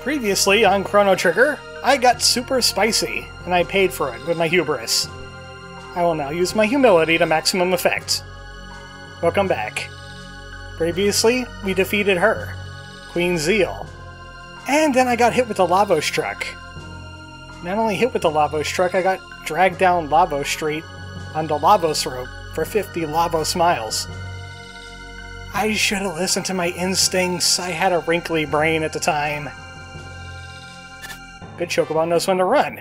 Previously on Chrono Trigger, I got super spicy, and I paid for it with my hubris. I will now use my humility to maximum effect. Welcome back. Previously, we defeated her, Queen Zeal. And then I got hit with the Lavos truck. Not only hit with the Lavos truck, I got dragged down Lavos Street on the Lavos rope for 50 Lavos miles. I should have listened to my instincts. I had a wrinkly brain at the time. Good Chocobo knows when to run.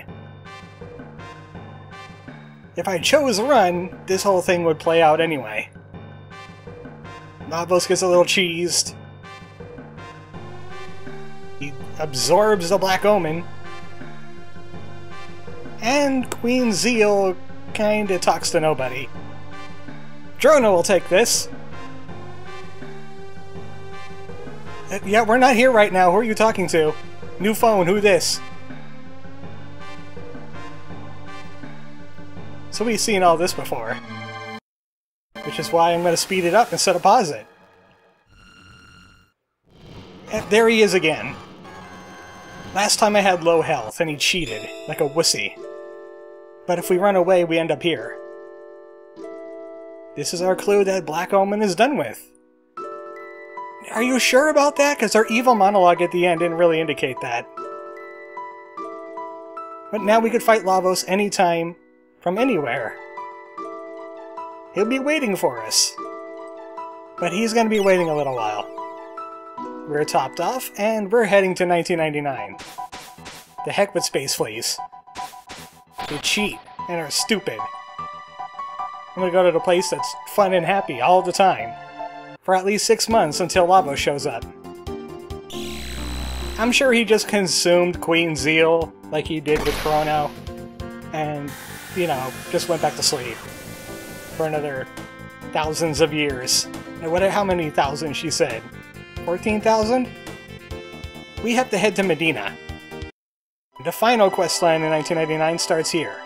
If I chose to run, this whole thing would play out anyway. Lavos gets a little cheesed. He absorbs the Black Omen. And Queen Zeal kinda talks to nobody. Chrono will take this. Yeah, we're not here right now. Who are you talking to? New phone, who this? So we've seen all this before. Which is why I'm going to speed it up instead of pause it. And there he is again. Last time I had low health and he cheated, like a wussy. But if we run away, we end up here. This is our clue that Black Omen is done with. Are you sure about that? Because our evil monologue at the end didn't really indicate that. But now we could fight Lavos anytime, from anywhere. He'll be waiting for us. But he's going to be waiting a little while. We're topped off, and we're heading to 1999. The heck with Space Fleas. They cheat, and are stupid. I'm going to go to the place that's fun and happy all the time. For at least 6 months until Lavos shows up. I'm sure he just consumed Queen Zeal like he did with Chrono. And, you know, just went back to sleep. For another thousands of years. And how many thousands she said? 14,000? We have to head to Medina. The final questline in 1999 starts here.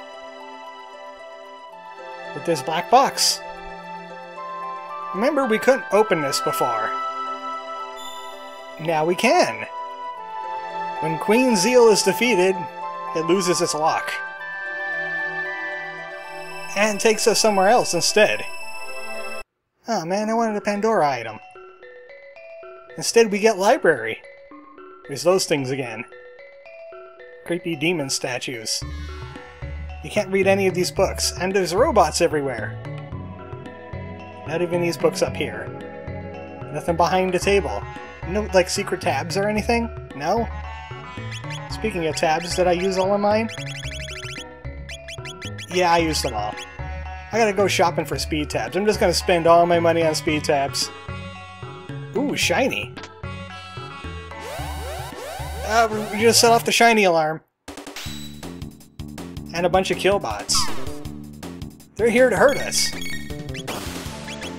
With this black box. Remember, we couldn't open this before. Now we can! When Queen Zeal is defeated, it loses its lock. And takes us somewhere else instead. Oh man, I wanted a Pandora item. Instead we get library. There's those things again. Creepy demon statues. You can't read any of these books, and there's robots everywhere. Not even these books up here. Nothing behind the table. No, like, secret tabs or anything? No? Speaking of tabs, did I use all of mine? Yeah, I used them all. I gotta go shopping for speed tabs. I'm just gonna spend all my money on speed tabs. Ooh, shiny. We just set off the shiny alarm. And a bunch of killbots. They're here to hurt us.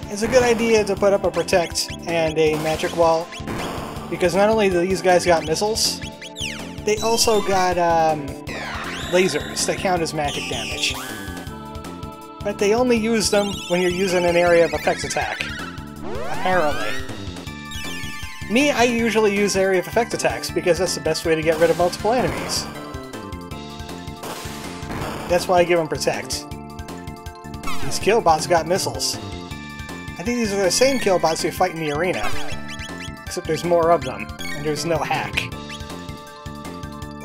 It's a good idea to put up a protect and a magic wall, because not only do these guys got missiles, they also got lasers that count as magic damage. But they only use them when you're using an area of effect attack. Apparently. Me, I usually use area of effect attacks because that's the best way to get rid of multiple enemies. That's why I give them protect. These killbots got missiles. I think these are the same killbots you fight in the arena. Except there's more of them, and there's no hack.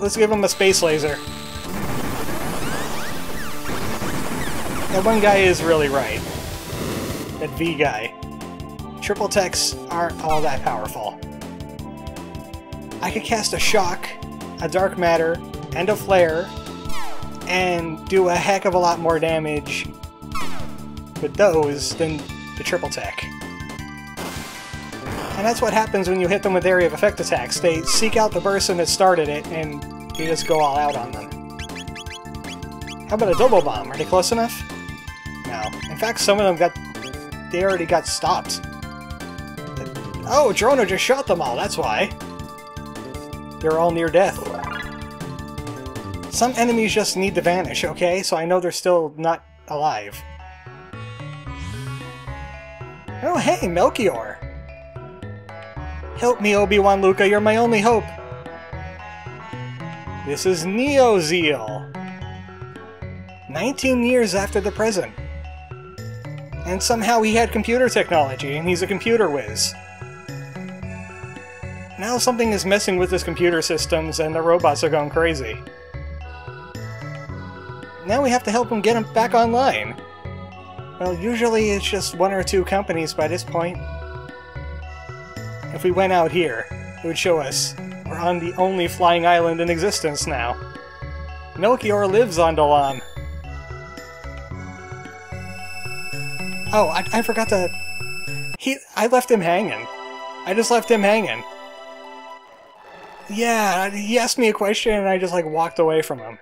Let's give him a space laser. That one guy is really right. That V guy. Triple techs aren't all that powerful. I could cast a shock, a dark matter, and a flare, and do a heck of a lot more damage with those than the triple tech. And that's what happens when you hit them with area of effect attacks. They seek out the person that started it, and you just go all out on them. How about a double bomb? Are they close enough? No. In fact, some of them they already got stopped. Oh, Chrono just shot them all, that's why. They're all near death. Some enemies just need to vanish, okay? So I know they're still not alive. Oh, hey, Melchior! Help me, Obi-Wan Luca, you're my only hope! This is Neo-Zeal. 19 years after the present. And somehow he had computer technology, and he's a computer whiz. Now something is messing with his computer systems, and the robots are going crazy. Now we have to help him get him back online. Well, usually it's just 1 or 2 companies by this point. If we went out here, it would show us we're on the only flying island in existence now. Melchior lives on Dalam. Oh, I forgot to... I left him hanging. I just left him hanging. Yeah, he asked me a question and I just like walked away from him.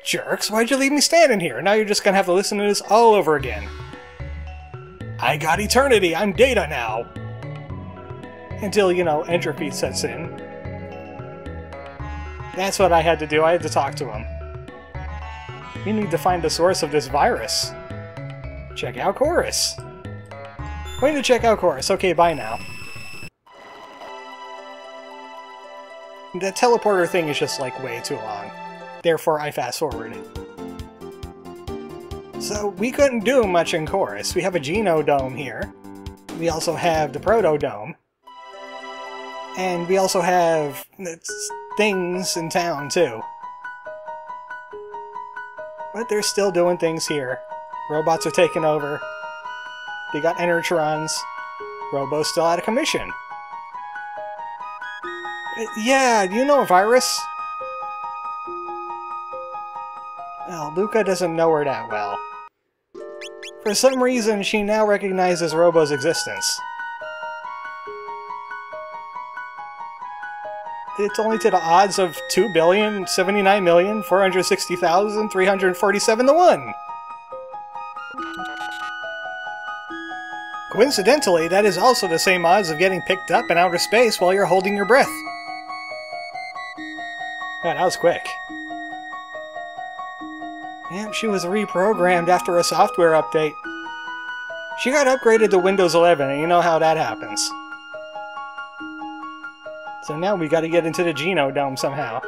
Jerks, why'd you leave me standing here? Now you're just gonna have to listen to this all over again. I got eternity, I'm data now! Until, you know, entropy sets in. That's what I had to do, I had to talk to him. We need to find the source of this virus. Check out Chorus. Going to check out Chorus. Okay, bye now. The teleporter thing is just like way too long. Therefore, I fast forward. So, we couldn't do much in Chorus. We have a Genodome here. We also have the Protodome. And we also have things in town, too. But they're still doing things here. Robots are taking over. They got Enertrons. Robo's still out of commission. Yeah, do you know a virus? Well, Luca doesn't know her that well. For some reason, she now recognizes Robo's existence. It's only to the odds of 2,079,460,347 to 1! Coincidentally, that is also the same odds of getting picked up in outer space while you're holding your breath. Oh, that was quick. Yep, she was reprogrammed after a software update. She got upgraded to Windows 11, and you know how that happens. So now we gotta get into the Genodome somehow.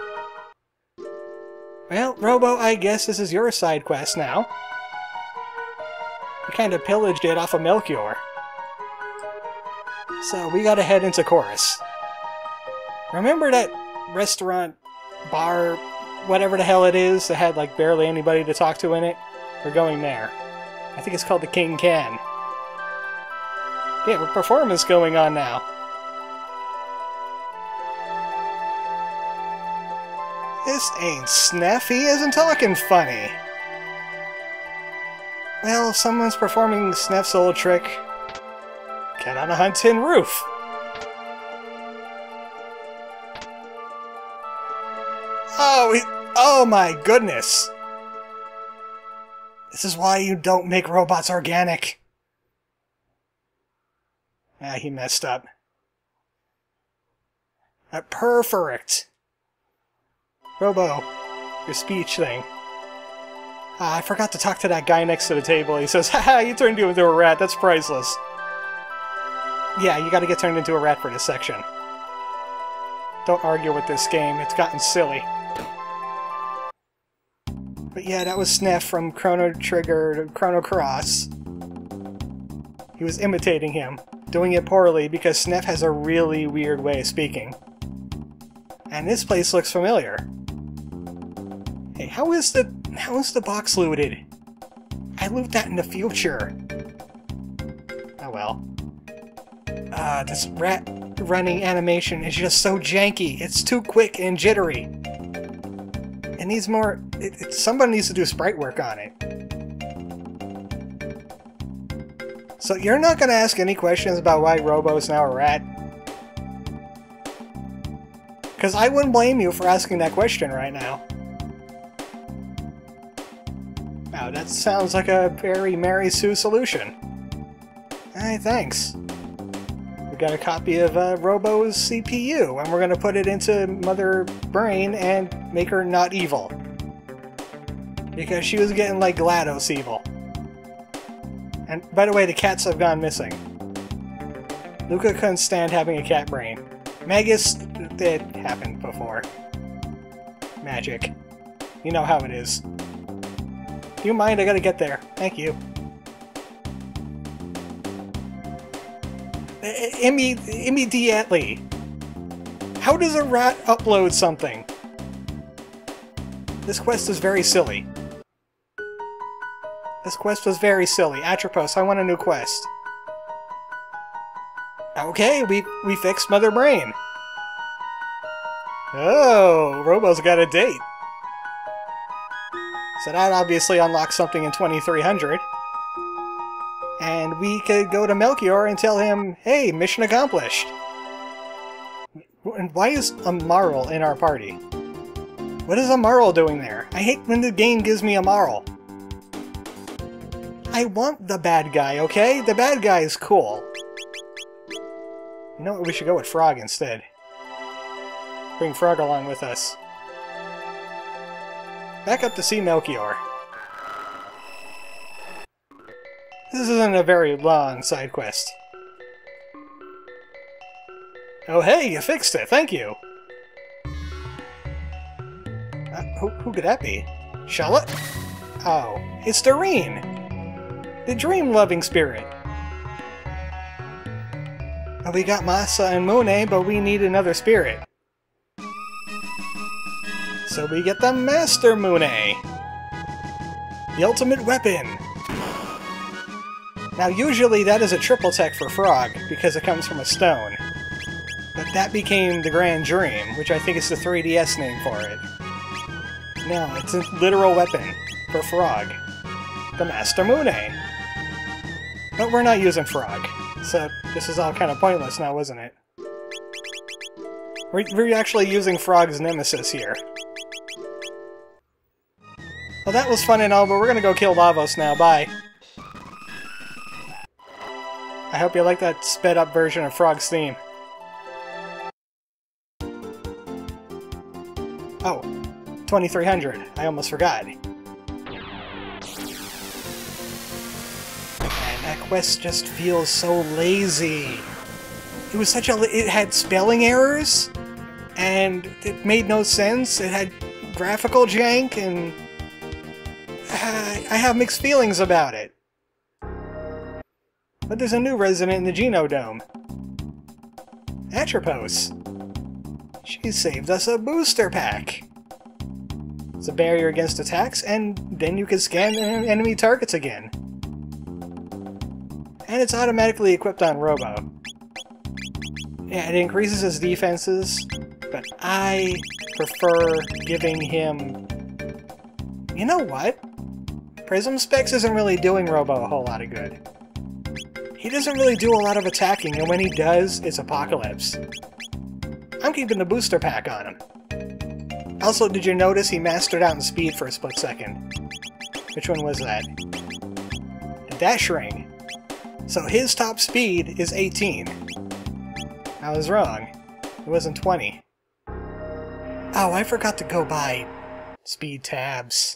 Well, Robo, I guess this is your side quest now. We kinda pillaged it off of Melchior. So we gotta head into Chorus. Remember that restaurant, bar, whatever the hell it is, that had like barely anybody to talk to in it? We're going there. I think it's called the King Can. Yeah, a performance going on now. This ain't SNES, he isn't talking funny. Well, if someone's performing SNES's old trick, get on a Hunt Tin roof. Oh my goodness! This is why you don't make robots organic. Ah, he messed up. Perfect! Robo, your speech thing. Ah, I forgot to talk to that guy next to the table. He says, haha, you turned you into a rat, that's priceless. Yeah, you gotta get turned into a rat for this section. Don't argue with this game, it's gotten silly. But yeah, that was SNES from Chrono Trigger to Chrono Cross. He was imitating him, doing it poorly because SNES has a really weird way of speaking. And this place looks familiar. Hey, how is the box looted? I loot that in the future. Oh well. This rat running animation is just so janky. It's too quick and jittery. It needs more... somebody needs to do sprite work on it. So you're not going to ask any questions about why Robo's now a rat? Because I wouldn't blame you for asking that question right now. Wow, that sounds like a very Mary Sue solution. Hey, thanks. We got a copy of Robo's CPU, and we're going to put it into Mother Brain and make her not evil. Because she was getting like GLaDOS evil. And by the way, the cats have gone missing. Luca couldn't stand having a cat brain. Magus, it happened before. Magic. You know how it is. Do you mind? I gotta get there. Thank you. Immediately. How does a rat upload something? This quest is very silly. This quest was very silly. Atropos, I want a new quest. Okay, we fixed Mother Brain. Oh, Robo's got a date. So that obviously unlocks something in 2300. And we could go to Melchior and tell him, hey, mission accomplished. And why is a Marl in our party? What is a Marl doing there? I hate when the game gives me a Marl. I want the bad guy, okay? The bad guy is cool. You know what? We should go with Frog instead. Bring Frog along with us. Back up to see Melchior. This isn't a very long side quest. Oh hey, you fixed it, thank you! Who could that be? Charlotte? Oh, it's Doreen! The dream-loving spirit! Oh, we got Masa and Monet, but we need another spirit. So we get the Master Monet! The ultimate weapon! Now usually that is a triple tech for Frog, because it comes from a stone. But that became the Grand Dream, which I think is the 3DS name for it. No, it's a literal weapon for Frog. The Master Monet! But we're not using Frog, so this is all kind of pointless now, isn't it? We're actually using Frog's nemesis here. Well, that was fun and all, but we're gonna go kill Lavos now. Bye! I hope you like that sped-up version of Frog's theme. Oh, 2300. I almost forgot. And that quest just feels so lazy. It was such a... It had spelling errors, and it made no sense. It had graphical jank, and... I have mixed feelings about it. But there's a new resident in the Genodome. Atropos. She saved us a booster pack. It's a barrier against attacks, and then you can scan enemy targets again. And it's automatically equipped on Robo. Yeah, it increases his defenses, but I prefer giving him... You know what? Prism Specs isn't really doing Robo a whole lot of good. He doesn't really do a lot of attacking, and when he does, it's Apocalypse. I'm keeping the booster pack on him. Also, did you notice he mastered out in speed for a split second? Which one was that? The Dash Ring. So his top speed is 18. I was wrong. It wasn't 20. Oh, I forgot to go buy speed tabs.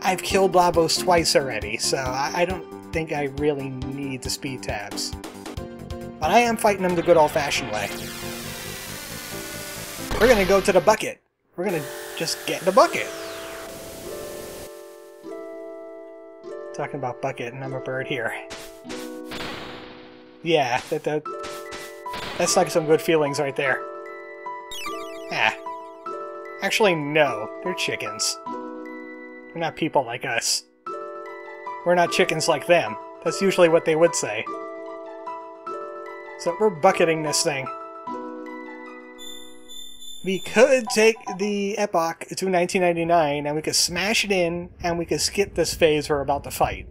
I've killed Lavos twice already, so I don't think I really need the speed tabs. But I am fighting him the good old-fashioned way. We're gonna go to the bucket. We're gonna just get in the bucket. Talking about bucket, and I'm a bird here. Yeah, that's like some good feelings right there. Ah. Actually, no. They're chickens. They're not people like us. We're not chickens like them. That's usually what they would say. So we're bucketing this thing. We could take the Epoch to 1999 and we could smash it in and we could skip this phase we're about to fight.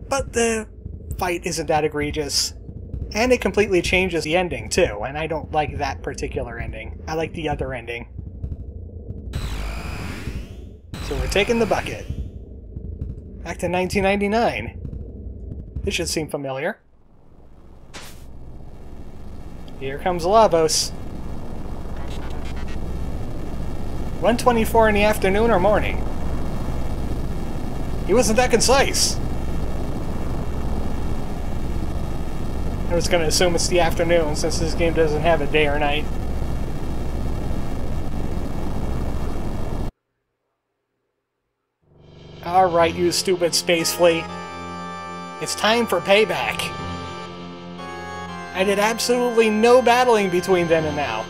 But the fight isn't that egregious. And it completely changes the ending too, and I don't like that particular ending. I like the other ending. So we're taking the bucket. Back to 1999. This should seem familiar. Here comes Lavos. 1:24 in the afternoon or morning? He wasn't that concise. I was going to assume it's the afternoon since this game doesn't have a day or night. Alright, you stupid space flea. It's time for payback. I did absolutely no battling between then and now.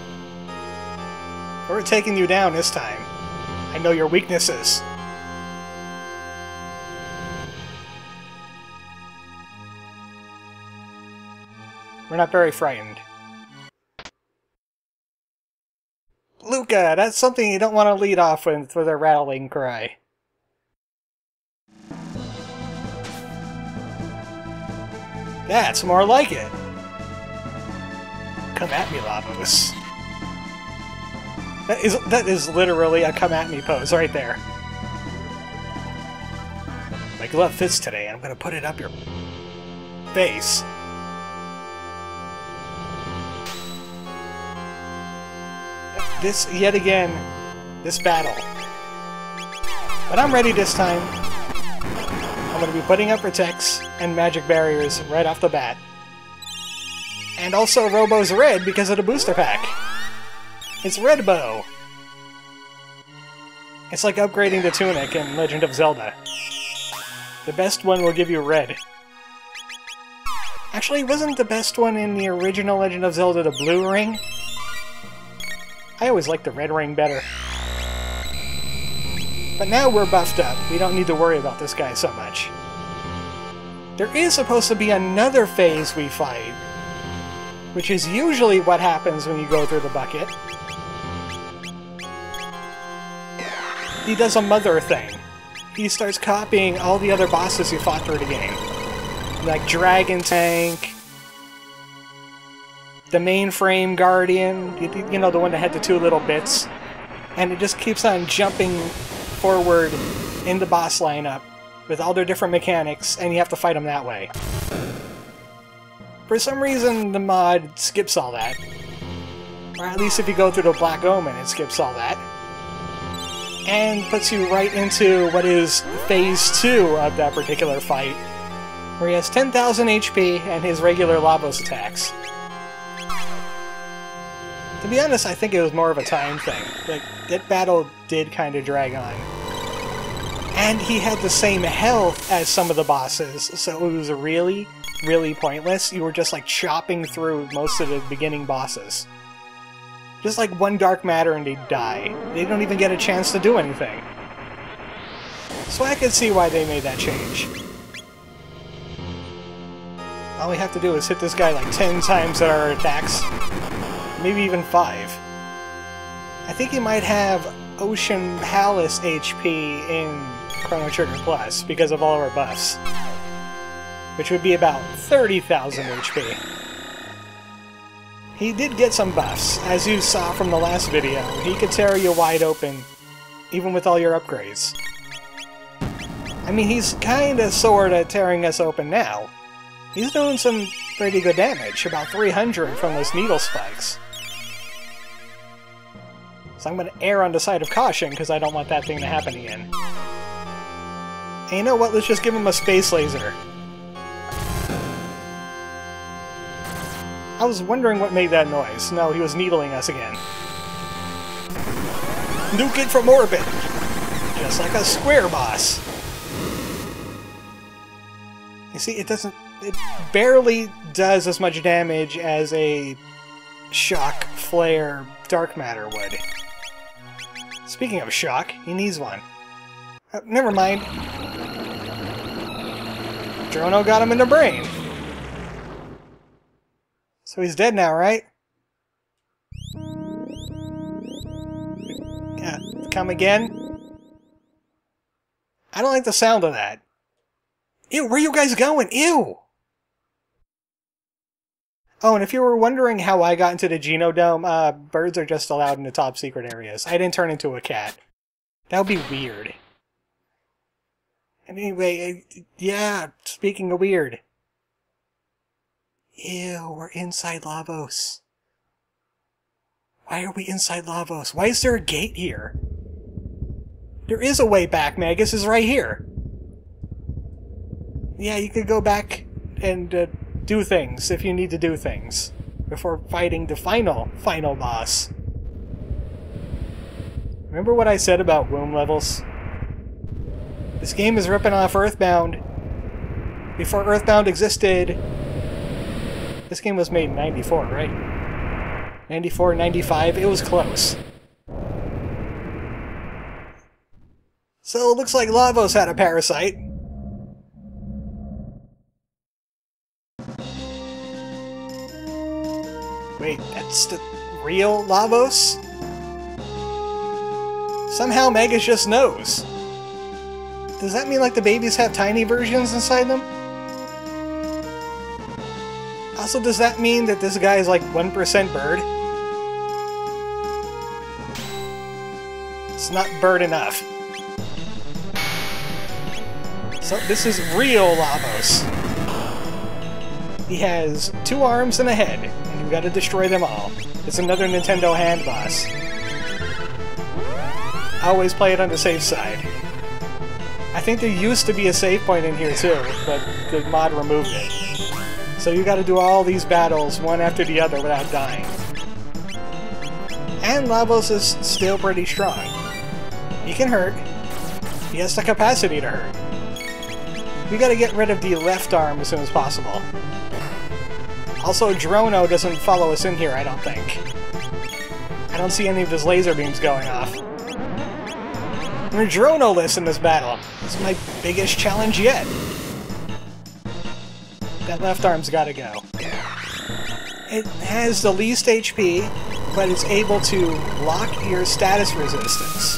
We're taking you down this time. I know your weaknesses. We're not very frightened. Luca, that's something you don't want to lead off with a rattling cry. That's more like it. Come at me, Lavos. That is literally a come at me pose right there. My glove fits today. I'm gonna put it up your face. Yet again, this battle. But I'm ready this time. I'm going to be putting up protects and magic barriers right off the bat. And also Robo's red because of the booster pack. It's Red Bow. It's like upgrading the tunic in Legend of Zelda. The best one will give you red. Actually, wasn't the best one in the original Legend of Zelda the blue ring? I always liked the red ring better. But now we're buffed up. We don't need to worry about this guy so much. There is supposed to be another phase we fight, which is usually what happens when you go through the bucket. He does a mother thing. He starts copying all the other bosses you fought through the game. Like Dragon Tank, the mainframe Guardian, you know, the one that had the two little bits. And it just keeps on jumping forward in the boss lineup with all their different mechanics, and you have to fight them that way. For some reason, the mod skips all that. Or at least if you go through the Black Omen, it skips all that. And puts you right into what is Phase 2 of that particular fight, where he has 10,000 HP and his regular Lavos attacks. To be honest, I think it was more of a time thing. Like, that battle did kind of drag on. And he had the same health as some of the bosses, so it was really, really pointless. You were just like chopping through most of the beginning bosses. Just like one dark matter and they'd die. They don't even get a chance to do anything. So I could see why they made that change. All we have to do is hit this guy like 10 times at our attacks. Maybe even 5. I think he might have Ocean Palace HP in Chrono Trigger Plus because of all of our buffs. Which would be about 30,000 HP. He did get some buffs, as you saw from the last video. He could tear you wide open, even with all your upgrades. I mean, he's kinda sorta tearing us open now. He's doing some pretty good damage, about 300 from those needle spikes. So I'm going to err on the side of caution, because I don't want that thing to happen again. And you know what? Let's just give him a space laser. I was wondering what made that noise. No, he was needling us again. Nuke it from orbit! Just like a square boss. You see, it barely does as much damage as a shock, flare, dark matter would. Speaking of shock, he needs one. Never mind. Chrono got him in the brain. So he's dead now, right? Yeah, come again? I don't like the sound of that. Ew, where are you guys going? Ew! Oh, and if you were wondering how I got into the Genodome, birds are just allowed in the top secret areas. I didn't turn into a cat. That would be weird. Anyway, yeah, speaking of weird. Ew, we're inside Lavos. Why are we inside Lavos? Why is there a gate here? There is a way back, Magus is right here. Yeah, you could go back and do things if you need to do things before fighting the final boss. Remember what I said about womb levels? This game is ripping off Earthbound. Before Earthbound existed, this game was made in 94, right? 94, 95, it was close. So it looks like Lavos had a parasite. Wait, that's the real Lavos? Somehow Magus just knows. Does that mean like the babies have tiny versions inside them? Also, does that mean that this guy is like 1% bird? It's not bird enough. So this is real Lavos. He has 2 arms and a head, and you've got to destroy them all. It's another Nintendo hand boss. I always play it on the safe side. I think there used to be a save point in here too, but the mod removed it. So you gotta do all these battles one after the other without dying. And Lavos is still pretty strong. He can hurt. He has the capacity to hurt. We gotta get rid of the left arm as soon as possible. Also, Chrono doesn't follow us in here, I don't think. I don't see any of his laser beams going off. We're Chrono-less in this battle. It's my biggest challenge yet. That left arm's gotta go. It has the least HP, but it's able to lock your status resistance.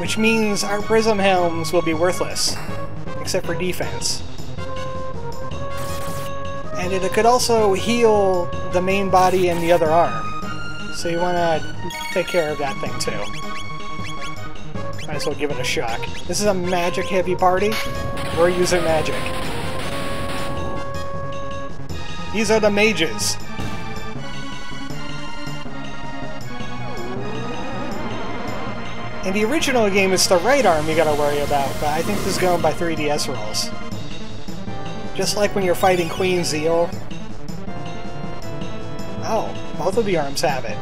Which means our Prism Helms will be worthless, except for defense. And it could also heal the main body and the other arm. So you wanna take care of that thing too. Might as well give it a shock. This is a magic-heavy party. We're using magic. These are the mages. In the original game, it's the right arm you gotta worry about, but I think this is going by 3DS rules. Just like when you're fighting Queen Zeal. Oh, both of the arms have it.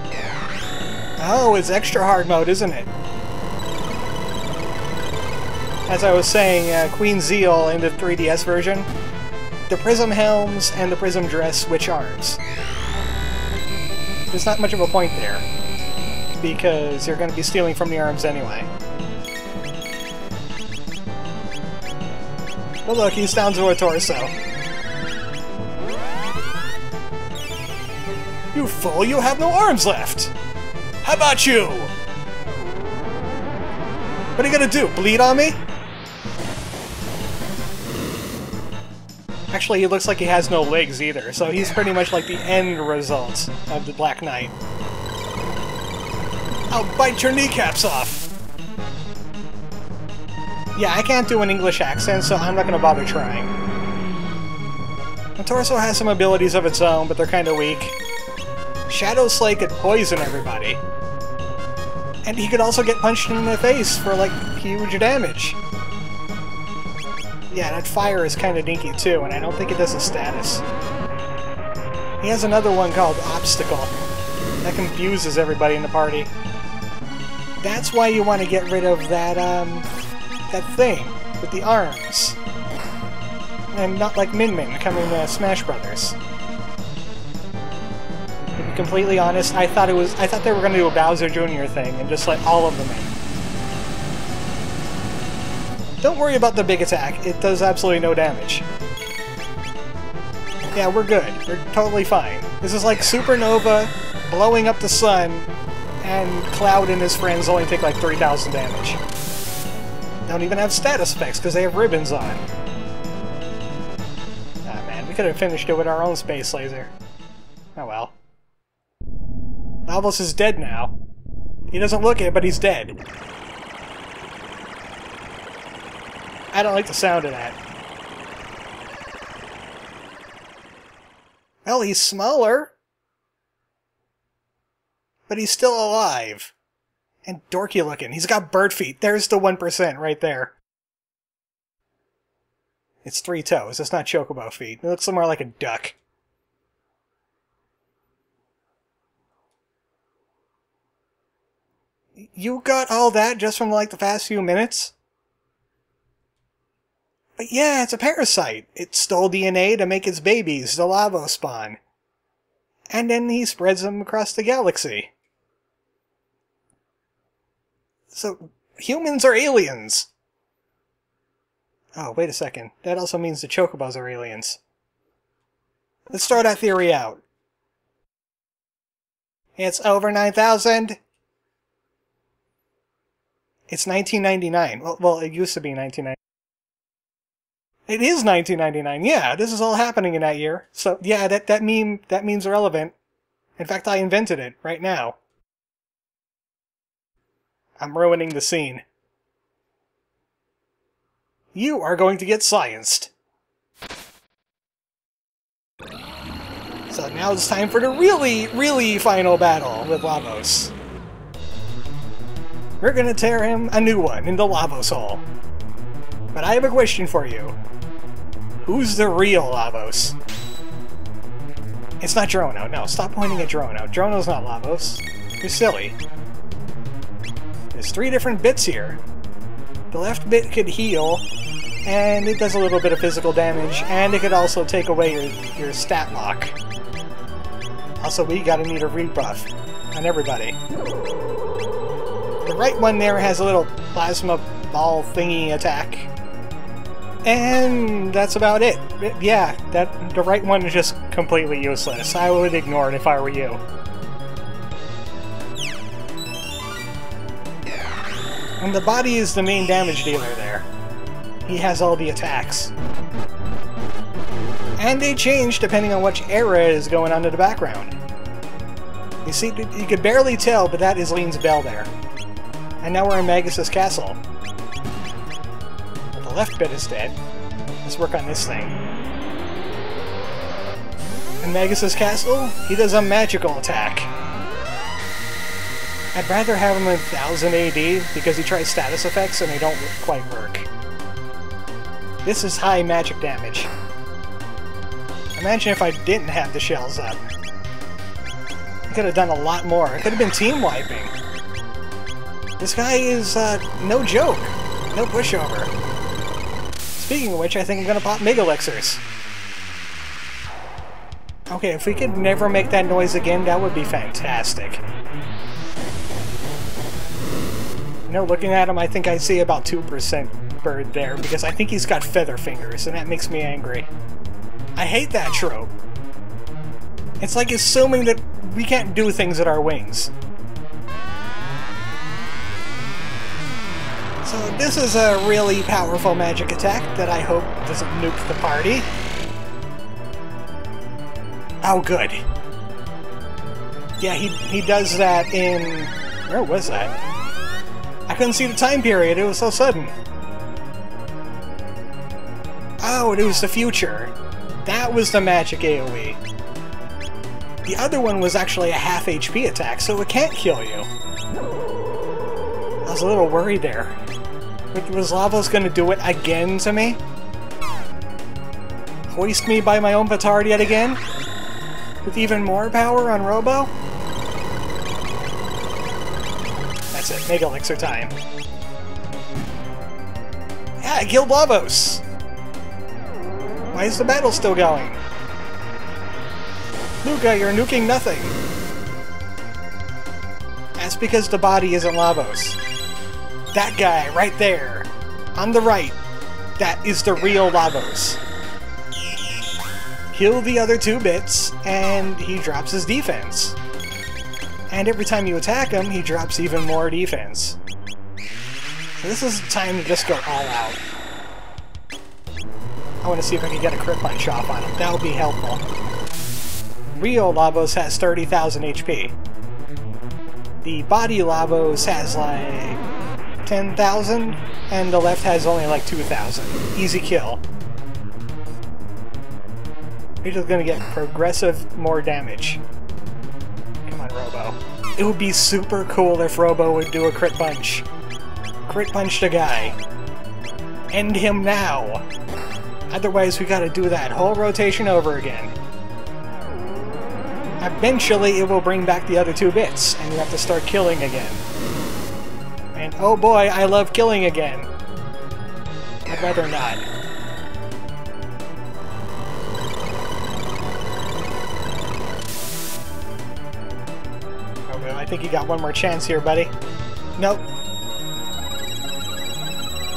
Oh, it's extra hard mode, isn't it? As I was saying, Queen Zeal in the 3DS version, the Prism Helms and the Prism Dress switch arms. There's not much of a point there, because you're going to be stealing from the arms anyway. But look, he's down to a torso. You fool, you have no arms left! How about you? What are you gonna do, bleed on me? Actually, he looks like he has no legs either, so he's pretty much like the end result of the Black Knight. I'll bite your kneecaps off! Yeah, I can't do an English accent, so I'm not gonna bother trying. The torso has some abilities of its own, but they're kinda weak. Shadow Slay could poison everybody. And he could also get punched in the face for, like, huge damage. Yeah, that fire is kinda dinky too, and I don't think it does a status. He has another one called Obstacle. That confuses everybody in the party. That's why you want to get rid of that, that thing with the arms. And not like Min Min coming to Smash Brothers. To be completely honest, I thought they were gonna do a Bowser Jr. thing and just let all of them in. Don't worry about the big attack, it does absolutely no damage. Yeah, we're good. We're totally fine. This is like Supernova blowing up the sun, and Cloud and his friends only take like 3,000 damage. They don't even have status effects because they have ribbons on. Ah man, we could have finished it with our own space laser. Oh well. Lavos is dead now. He doesn't look it, but he's dead. I don't like the sound of that. Well, he's smaller. But he's still alive. And dorky looking. He's got bird feet. There's the 1% right there. It's 3 toes. It's not Chocobo feet. It looks more like a duck. You got all that just from, like, the past few minutes? But yeah, it's a parasite. It stole DNA to make its babies, the Lavos spawn. And then he spreads them across the galaxy. So, humans are aliens! Oh, wait a second. That also means the Chocobos are aliens. Let's throw that theory out. It's over 9,000! It's 1999. Well, it used to be 1999. It is 1999, yeah! This is all happening in that year. So, yeah, that meme's relevant. In fact, I invented it, right now. I'm ruining the scene. You are going to get scienced. So now it's time for the really final battle with Lavos. We're gonna tear him a new one in the Lavos hole. But I have a question for you. Who's the real Lavos? It's not Chrono. No, stop pointing at Chrono. Chrono's not Lavos. You're silly. There's 3 different bits here. The left bit could heal, and it does a little bit of physical damage, and it could also take away your stat lock. Also, we gotta need a rebuff on everybody. The right one there has a little plasma ball thingy attack. And that's about it. Yeah, the right one is just completely useless. I would ignore it if I were you. And the body is the main damage dealer there. He has all the attacks. And they change depending on which era is going on in the background. You see, you could barely tell, but that is Lean's bell there. And now we're in Magus's castle. But the left bit is dead. Let's work on this thing. In Magus's castle, he does a magical attack. I'd rather have him in 1000 AD because he tries status effects and they don't quite work. This is high magic damage. Imagine if I didn't have the shells up. I could have done a lot more. I could have been team wiping. This guy is no joke. No pushover. Speaking of which, I think I'm gonna pop Mega Elixirs. Okay, if we could never make that noise again, that would be fantastic. You know, looking at him, I think I see about 2% bird there, because I think he's got feather fingers, and that makes me angry. I hate that trope. It's like assuming that we can't do things with our wings. So this is a really powerful magic attack that I hope doesn't nuke the party. Oh, good. Yeah, he does that in... Where was that? I couldn't see the time period, it was so sudden. Oh, it was the future. That was the magic AoE. The other one was actually a half HP attack, so it can't kill you. I was a little worried there. Was Lavos gonna do it again to me? Hoist me by my own petard yet again? With even more power on Robo? That's it, Mega Elixir time. Yeah, I killed Lavos! Why is the battle still going? Luca, you're nuking nothing! That's because the body isn't Lavos. That guy, right there, on the right, that is the real Lavos. Kill the other 2 bits, and he drops his defense. And every time you attack him, he drops even more defense. So this is time to just go all out. I want to see if I can get a crit punch off on him. That would be helpful. Real Lavos has 30,000 HP. The body Lavos has like 10,000, and the left has only like 2,000. Easy kill. You're just gonna get progressive more damage. Come on, Robo. It would be super cool if Robo would do a crit punch. Crit punch the guy. End him now. Otherwise, we gotta do that whole rotation over again. Eventually, it will bring back the other 2 bits, and you have to start killing again. And oh boy, I love killing again. I'd rather not. Okay, I think you got one more chance here, buddy. Nope.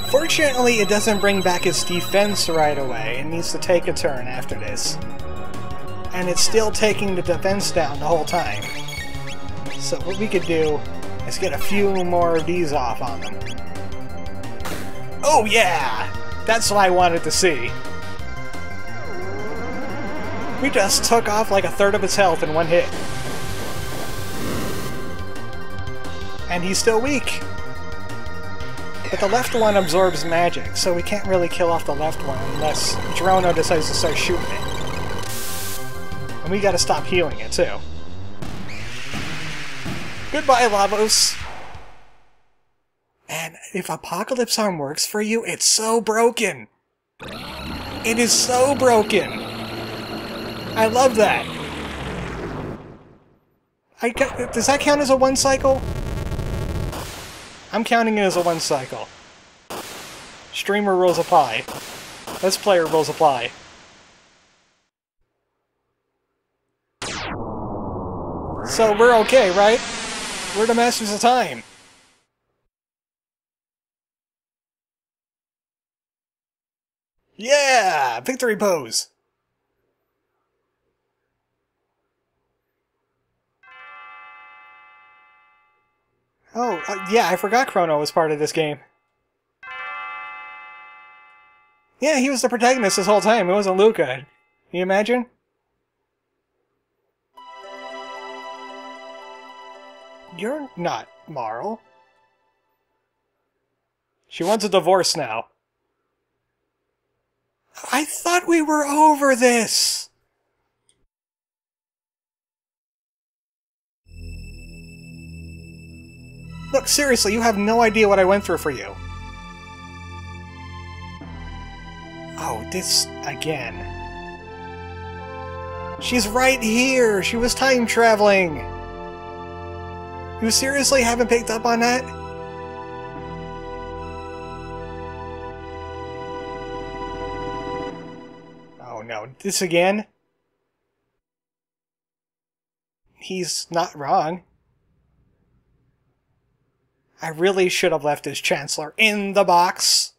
Fortunately, it doesn't bring back its defense right away. It needs to take a turn after this. And it's still taking the defense down the whole time. So what we could do is get a few more of these off on them. Oh yeah! That's what I wanted to see. We just took off like 1/3 of its health in one hit. And he's still weak. But the left one absorbs magic, so we can't really kill off the left one unless Chrono decides to start shooting it. And we gotta stop healing it, too. Goodbye, Lavos! And if Apocalypse Arm works for you, it's so broken! It is so broken! I love that! Does that count as a 1 cycle? I'm counting it as a 1 cycle. Streamer rolls a pie. Let's player rolls a pie. So we're okay, right? We're the masters of time. Yeah! Victory pose! Oh, yeah, I forgot Chrono was part of this game. Yeah, he was the protagonist this whole time. It wasn't Luca. Can you imagine? You're not Marl. She wants a divorce now. I thought we were over this! Look, seriously, you have no idea what I went through for you. Oh, this again. She's right here! She was time traveling! You seriously haven't picked up on that? Oh no, this again? He's not wrong. I really should have left his Chancellor in the box.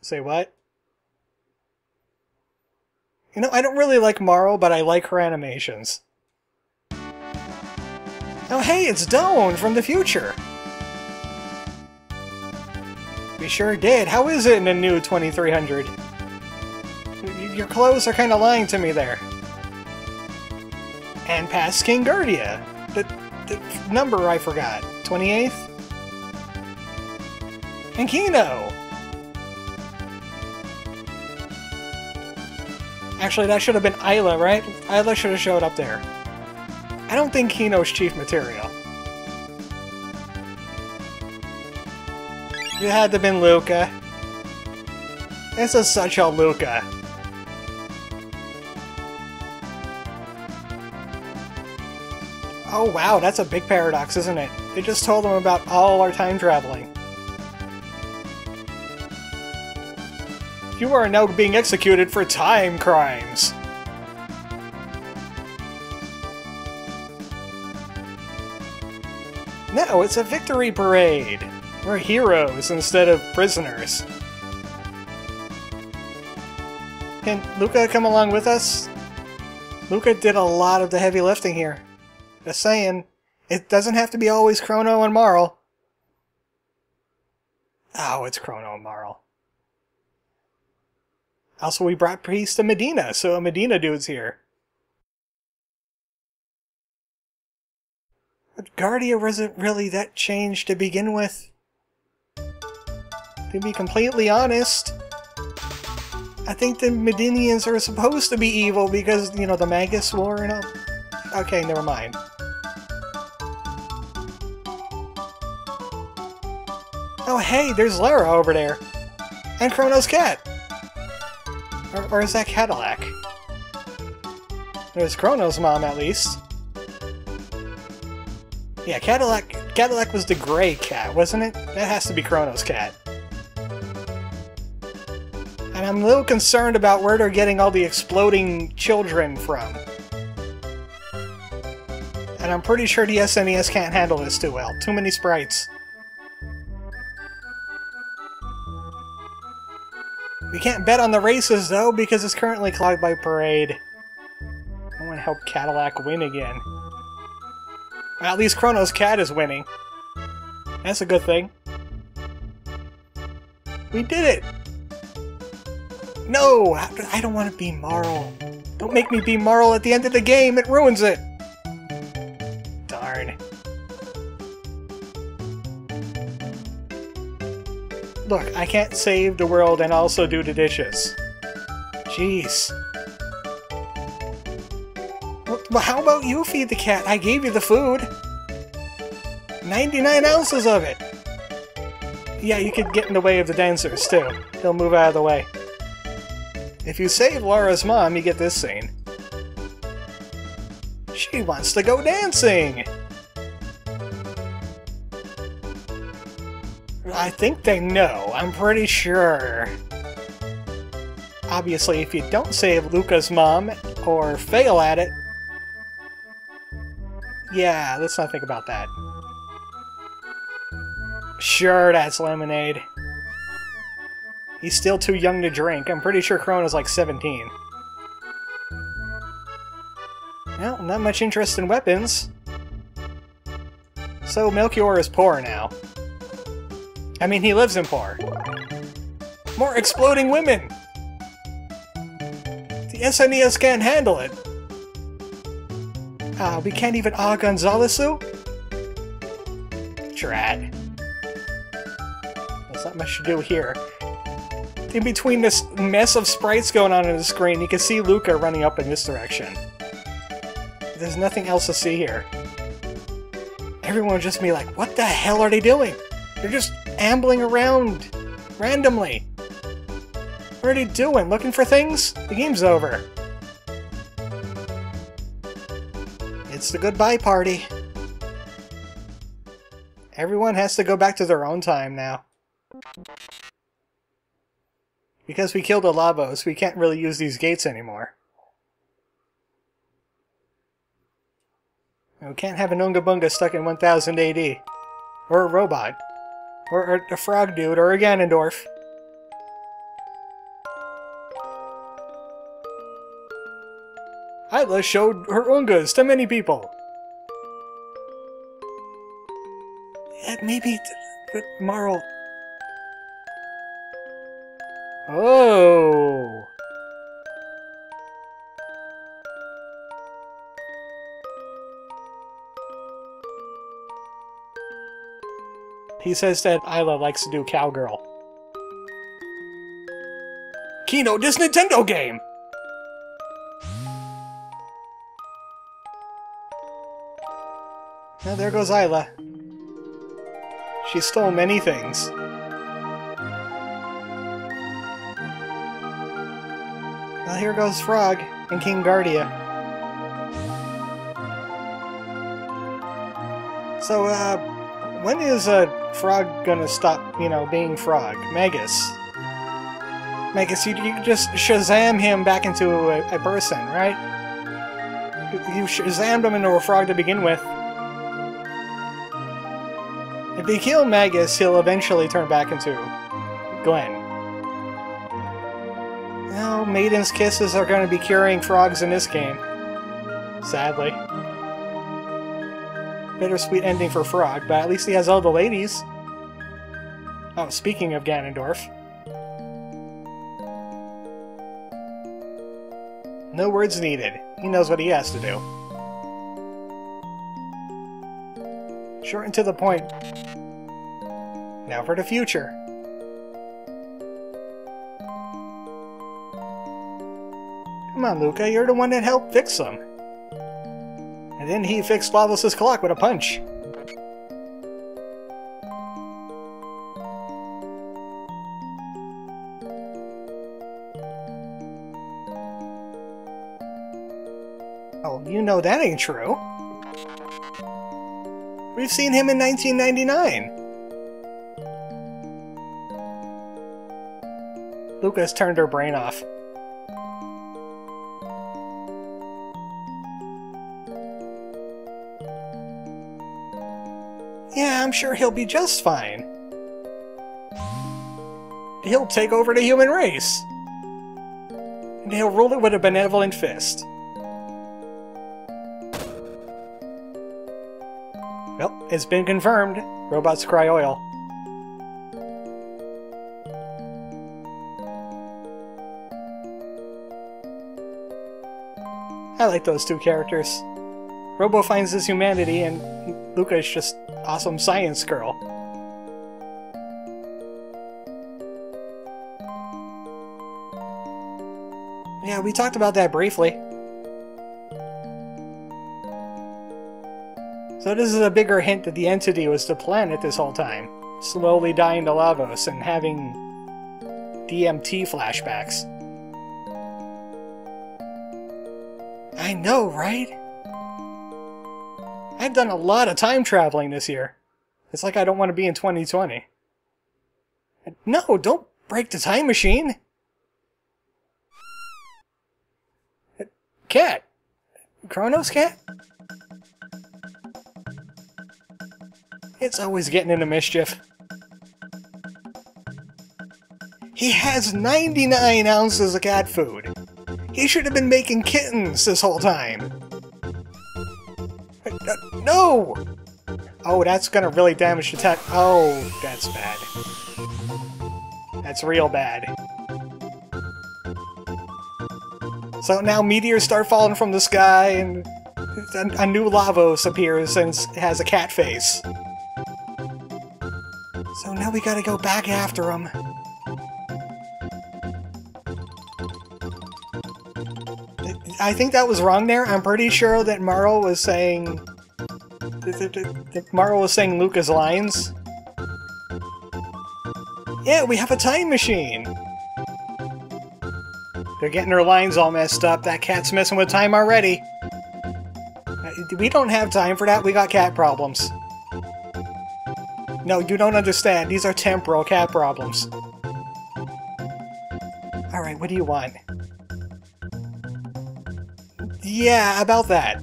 Say what? You know, I don't really like Marl, but I like her animations. Oh hey, it's Doan from the future! We sure did. How is it in the new 2300? Your clothes are kinda lying to me there. And past King Guardia. The number I forgot. 28th? And Kino! Actually, that should have been Isla, right? Isla should have showed up there. I don't think Kino's chief material. It had to have been Luca. This is such a Luca. Oh wow, that's a big paradox, isn't it? They just told them about all our time traveling. You are now being executed for time crimes. No, it's a victory parade. We're heroes instead of prisoners. Can Luca come along with us? Luca did a lot of the heavy lifting here. Just saying, it doesn't have to be always Chrono and Marl. Oh, it's Chrono and Marl. Also, we brought Priest to Medina, so a Medina dude's here. But Guardia wasn't really that changed to begin with. To be completely honest, I think the Medinians are supposed to be evil because, you know, the Magus War and all. Okay, never mind. Oh hey, there's Lara over there! And Chrono's cat! Or is that Cadillac? There's Chrono's mom, at least. Yeah, Cadillac was the gray cat, wasn't it? That has to be Chrono's cat. And I'm a little concerned about where they're getting all the exploding children from. And I'm pretty sure the SNES can't handle this too well. Too many sprites. We can't bet on the races, though, because it's currently clogged by Parade. I want to help Cadillac win again. Well, at least Chrono's cat is winning. That's a good thing. We did it! No! I don't want to be Marl. Don't make me be Marl at the end of the game, it ruins it! Darn. Look, I can't save the world and also do the dishes. Jeez. Well, how about you feed the cat? I gave you the food. 99 ounces of it! Yeah, you could get in the way of the dancers, too. They'll move out of the way. If you save Laura's mom, you get this scene. She wants to go dancing! I think they know. I'm pretty sure. Obviously, if you don't save Luca's mom, or fail at it... Yeah, let's not think about that. Sure, that's lemonade. He's still too young to drink. I'm pretty sure Chrono's like 17. Well, not much interest in weapons. So Melchior is poor now. I mean, he lives in poor. More exploding women! The SNES can't handle it. We can't even Gonzalesu? Drat. There's not much to do here. In between this mess of sprites going on the screen, you can see Luca running up in this direction. There's nothing else to see here. Everyone would just be like, what the hell are they doing? They're just ambling around randomly. What are they doing? Looking for things? The game's over. It's the goodbye party. Everyone has to go back to their own time now. Because we killed the Lavos, we can't really use these gates anymore. And we can't have an Unga Bunga stuck in 1000 AD. Or a robot. Or a frog dude, or a Ganondorf. Isla showed her Ungas to many people. Yeah, maybe... But Marl... Oh! He says that Isla likes to do cowgirl. Kino, this Nintendo game! Now there goes Isla. She stole many things. Well, here goes Frog and King Guardia. So, when is Frog gonna stop, being Frog? Magus. Magus, you just Shazam him back into a person, right? You Shazammed him into a frog to begin with. If you kill Magus, he'll eventually turn back into Glenn. Well, Maiden's Kisses are going to be curing frogs in this game. Sadly. Bittersweet ending for Frog, but at least he has all the ladies. Oh, speaking of Ganondorf. No words needed. He knows what he has to do. Short and to the point. Now for the future. Come on, Luca, you're the one that helped fix them. And then he fixed Lavos' clock with a punch. Oh, you know that ain't true. We've seen him in 1999. Lucas turned her brain off. Yeah, I'm sure he'll be just fine. He'll take over the human race. And he'll rule it with a benevolent fist. Well, it's been confirmed. Robots cry oil. I like those two characters. Robo finds his humanity, and Luca is just awesome science girl. Yeah, we talked about that briefly. So this is a bigger hint that the entity was the planet this whole time, slowly dying to Lavos and having DMT flashbacks. I know, right? I've done a lot of time traveling this year. It's like I don't want to be in 2020. No, don't break the time machine! Cat! Chrono's cat? It's always getting into mischief. He has 99 ounces of cat food. He should have been making kittens this whole time. No! Oh, that's gonna really damage the tech. Oh, that's bad. That's real bad. So now meteors start falling from the sky, and a new Lavos appears and has a cat face. So now we gotta go back after him. I think that was wrong there. I'm pretty sure that Marl was saying... Marl was saying Luca's lines. Yeah, we have a time machine! They're getting her lines all messed up. That cat's messing with time already. We don't have time for that. We got cat problems. No, you don't understand. These are temporal cat problems. Alright, what do you want? Yeah, about that.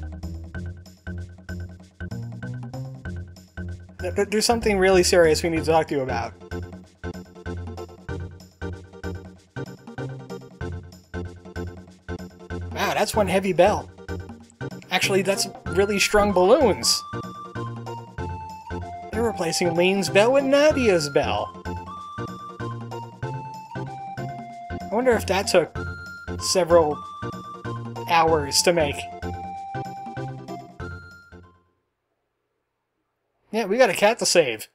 But there's something really serious we need to talk to you about. Wow, that's one heavy bell. Actually, that's really strong balloons. They're replacing Lean's bell with Nadia's bell. I wonder if that took several hours to make. Yeah, we got a cat to save.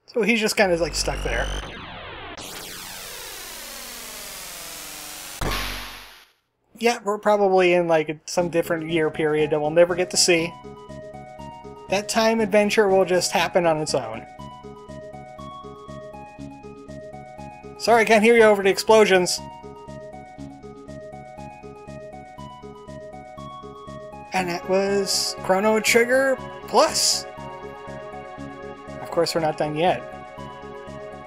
So he's just kind of like stuck there. Yeah, we're probably in like some different year period that we'll never get to see. That time adventure will just happen on its own. Sorry, I can't hear you over the explosions. And that was Chrono Trigger Plus. Of course, we're not done yet.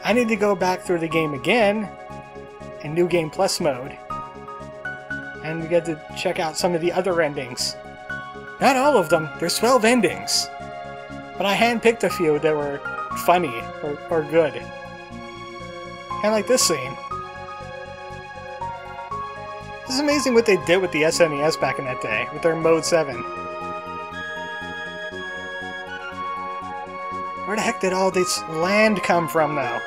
I need to go back through the game again in New Game Plus mode. And we get to check out some of the other endings. Not all of them, there's 12 endings. But I handpicked a few that were funny or good. Kind of like this scene. This is amazing what they did with the SNES back in that day, with their Mode 7. Where the heck did all this land come from, though?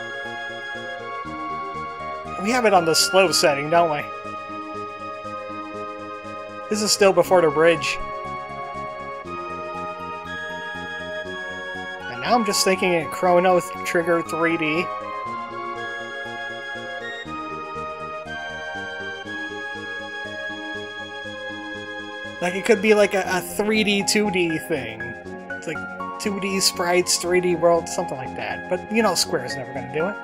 We have it on the slow setting, don't we? This is still before the bridge. And now I'm just thinking in Chrono Trigger 3D. Like, it could be like a 3D, 2D thing. It's like 2D sprites, 3D world, something like that. But, you know, Square's never gonna do it.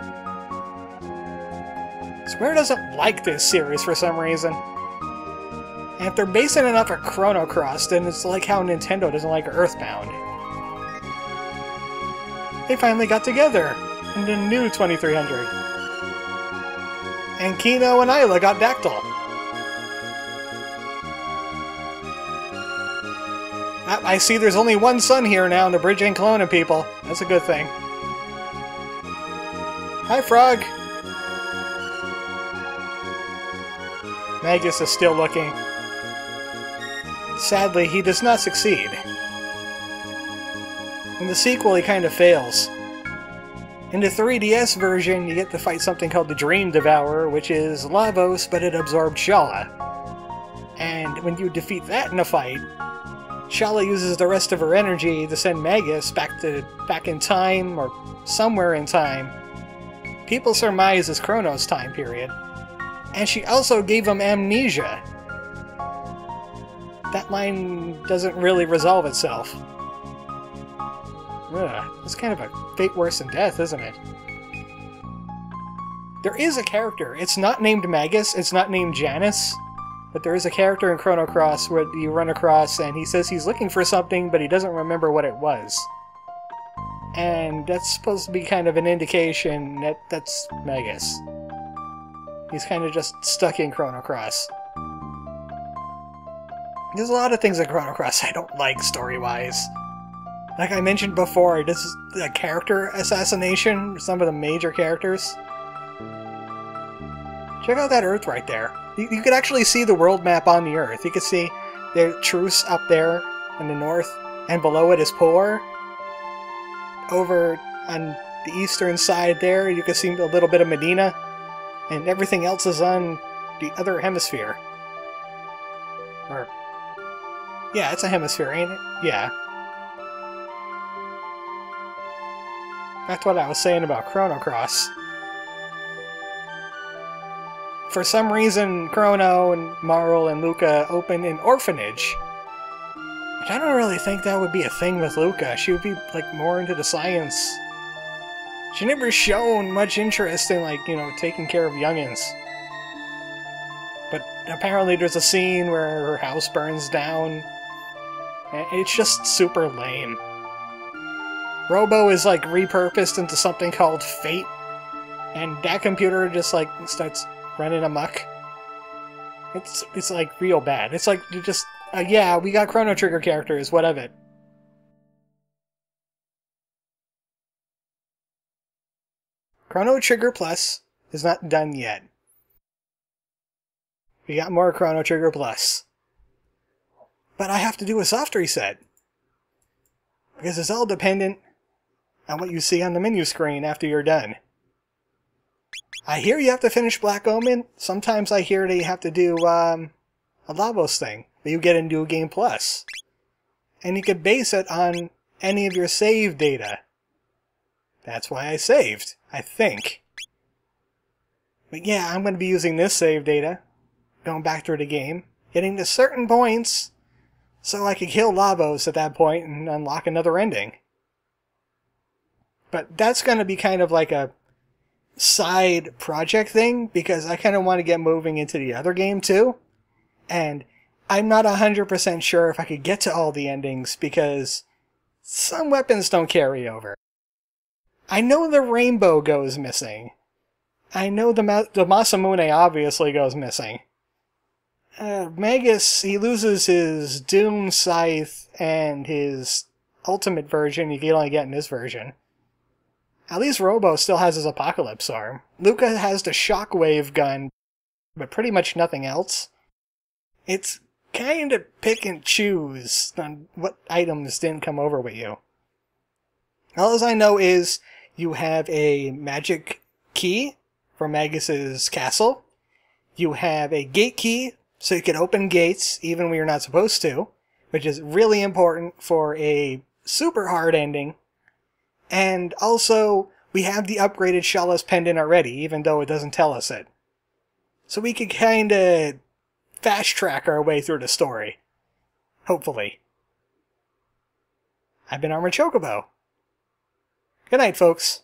Square doesn't like this series for some reason. And if they're basing it off of Chrono Cross, then it's like how Nintendo doesn't like Earthbound. They finally got together in the new 2300. And Kino and Isla got Dactyl. I see there's only one sun here now, and the bridge ain't cloning people. That's a good thing. Hi, Frog! Magus is still looking. Sadly, he does not succeed. In the sequel, he kind of fails. In the 3DS version, you get to fight something called the Dream Devourer, which is Lavos, but it absorbed Shala. And when you defeat that in a fight, Shala uses the rest of her energy to send Magus back in time, or somewhere in time. People surmise it's Chrono's time period. And she also gave him amnesia. That line doesn't really resolve itself. Ugh, it's kind of a fate worse than death, isn't it? There is a character. It's not named Magus, it's not named Janus, but there is a character in Chrono Cross where you run across and he says he's looking for something, but he doesn't remember what it was. And that's supposed to be kind of an indication that that's Magus. He's kind of just stuck in Chrono Cross. There's a lot of things in Chrono Cross I don't like story-wise. Like I mentioned before, this is a character assassination, some of the major characters. Check out that Earth right there. You could actually see the world map on the Earth. You could see the Truce up there in the north, and below it is Poor. Over on the eastern side there, you can see a little bit of Medina, and everything else is on the other hemisphere. Or, yeah, it's a hemisphere, ain't it? Yeah. That's what I was saying about Chrono Cross. For some reason, Chrono and Marl and Luca open an orphanage. Which I don't really think that would be a thing with Luca. She would be, like, more into the science. She never shown much interest in, like, you know, taking care of youngins. But apparently there's a scene where her house burns down. And it's just super lame. Robo is, like, repurposed into something called Fate. And that computer just, like, starts running amok. It's like, real bad. It's like, you just... yeah, we got Chrono Trigger characters, what of it? Chrono Trigger Plus is not done yet. We got more Chrono Trigger Plus. But I have to do a soft reset. Because it's all dependent on what you see on the menu screen after you're done. I hear you have to finish Black Omen. Sometimes I hear that you have to do a Lavos thing. But you get into Game Plus. And you can base it on any of your save data. That's why I saved, I think. But yeah, I'm going to be using this save data. Going back through the game. Getting to certain points. So I could kill Lavos at that point and unlock another ending. But that's going to be kind of like a side project thing. Because I kind of want to get moving into the other game too. And I'm not 100% sure if I could get to all the endings because some weapons don't carry over. I know the rainbow goes missing. I know the Masamune obviously goes missing. Magus, he loses his Doom Scythe and his ultimate version you can only get in this version. At least Robo still has his Apocalypse arm. Luca has the Shockwave gun, but pretty much nothing else. It's kind of pick and choose on what items didn't come over with you. All I know is you have a magic key for Magus's castle. You have a gate key, so you can open gates even when you're not supposed to, which is really important for a super hard ending. And also, we have the upgraded Shala's pendant already, even though it doesn't tell us it. So we could kinda fast track our way through the story. Hopefully. I've been ArmoredChocobo. Good night, folks.